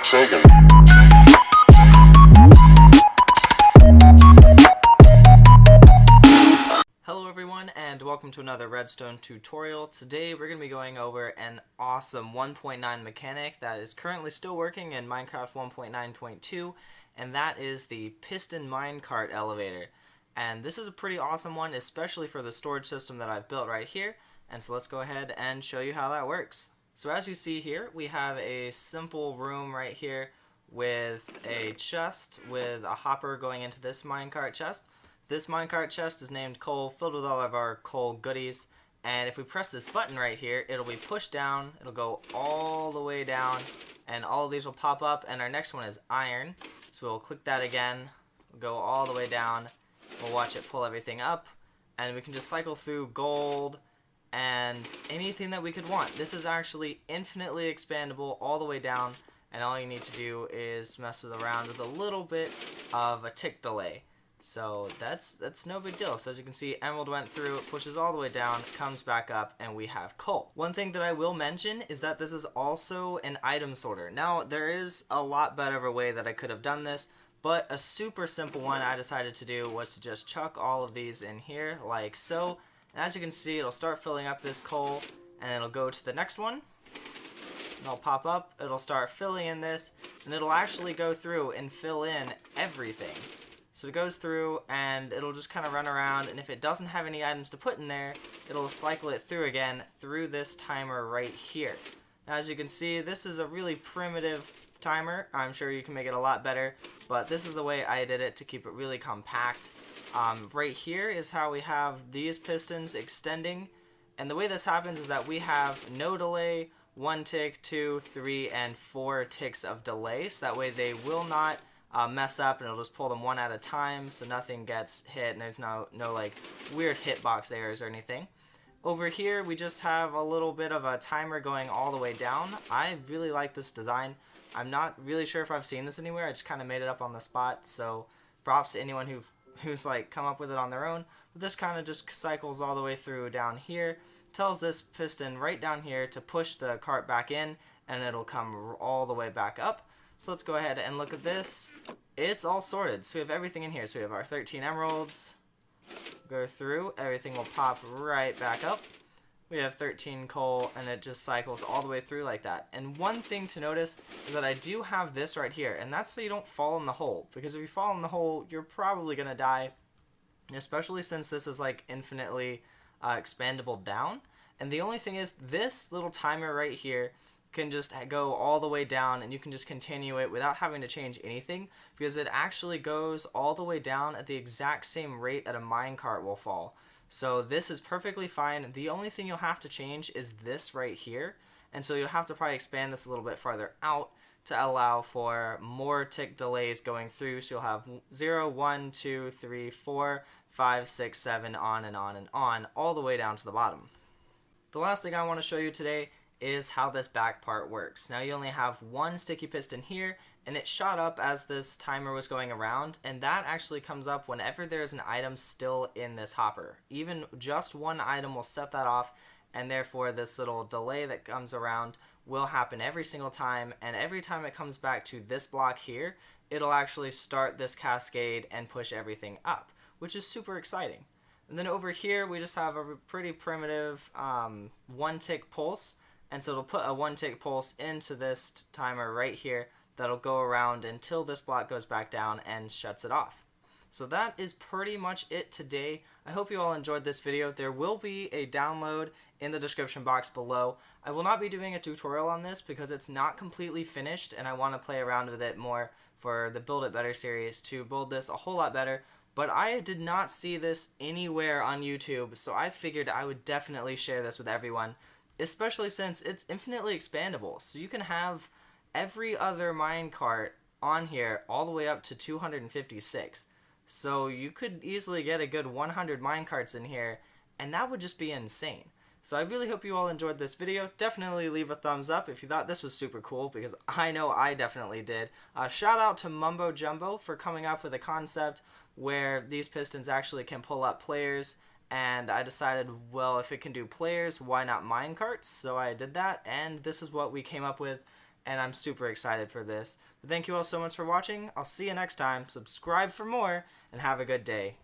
Sega. Hello everyone and welcome to another Redstone tutorial. Today we're going to be going over an awesome 1.9 mechanic that is currently still working in Minecraft 1.9.2, and that is the Piston Minecart elevator. And this is a pretty awesome one, especially for the storage system that I've built right here. And so let's go ahead and show you how that works. So as you see here, we have a simple room right here with a chest with a hopper going into this minecart chest. This minecart chest is named coal, filled with all of our coal goodies. And if we press this button right here, it'll be pushed down, it'll go all the way down, and all of these will pop up. And our next one is iron. So we'll click that again, we'll go all the way down, we'll watch it pull everything up, and we can just cycle through gold and anything that we could want. This is actually infinitely expandable all the way down, and all you need to do is mess around with a little bit of a tick delay. So that's no big deal. So as you can see, emerald went through, it pushes all the way down, comes back up, and we have coal. One thing that I will mention is that this is also an item sorter. Now, there is a lot better of a way that I could have done this, but a super simple one I decided to do was to just chuck all of these in here like so. And as you can see, it'll start filling up this coal, and it'll go to the next one. It'll pop up, it'll start filling in this, and it'll actually go through and fill in everything. So it goes through and it'll just kind of run around, and if it doesn't have any items to put in there, it'll cycle it through again through this timer right here. Now as you can see, this is a really primitive timer. I'm sure you can make it a lot better, but this is the way I did it to keep it really compact. Right here is how we have these pistons extending, and the way this happens is that we have no delay, 1 tick, 2, 3, and 4 ticks of delay, so that way they will not mess up, and it'll just pull them one at a time so nothing gets hit and there's no like weird hitbox errors or anything. Over here we just have a little bit of a timer going all the way down. I really like this design. I'm not really sure if I've seen this anywhere. I just kind of made it up on the spot, so props to anyone who's like come up with it on their own. But this kind of just cycles all the way through down here, tells this piston right down here to push the cart back in, and it'll come all the way back up. So let's go ahead and look at this. It's all sorted. So we have everything in here. So we have our 13 emeralds. Go through. Everything will pop right back up. We have 13 coal, and it just cycles all the way through like that. And one thing to notice is that I do have this right here, and that's so you don't fall in the hole. Because if you fall in the hole, you're probably going to die, especially since this is like infinitely expandable down. And the only thing is, this little timer right here can just go all the way down, and you can just continue it without having to change anything, because it actually goes all the way down at the exact same rate that a minecart will fall. So this is perfectly fine. The only thing you'll have to change is this right here, and so you'll have to probably expand this a little bit farther out to allow for more tick delays going through. So you'll have 0, 1, 2, 3, 4, 5, 6, 7, on and on and on, all the way down to the bottom. The last thing I want to show you today is how this back part works. Now you only have one sticky piston here, and it shot up as this timer was going around, and that actually comes up whenever there's an item still in this hopper. Even just one item will set that off, and therefore this little delay that comes around will happen every single time, and every time it comes back to this block here, it'll actually start this cascade and push everything up, which is super exciting. And then over here we just have a pretty primitive 1 tick pulse. And so it'll put a 1 tick pulse into this timer right here that'll go around until this block goes back down and shuts it off. So that is pretty much it today. I hope you all enjoyed this video. There will be a download in the description box below. I will not be doing a tutorial on this because it's not completely finished, and I want to play around with it more for the Build It Better series to build this a whole lot better. But I did not see this anywhere on YouTube, so I figured I would definitely share this with everyone, especially since it's infinitely expandable. So you can have every other minecart on here all the way up to 256. So you could easily get a good 100 minecarts in here, and that would just be insane. So I really hope you all enjoyed this video. Definitely leave a thumbs up if you thought this was super cool, because I know I definitely did. Shout out to Mumbo Jumbo for coming up with a concept where these pistons actually can pull up players, and I decided, well, if it can do players, why not minecarts? So I did that, and this is what we came up with. and I'm super excited for this. But thank you all so much for watching. I'll see you next time. Subscribe for more, and have a good day.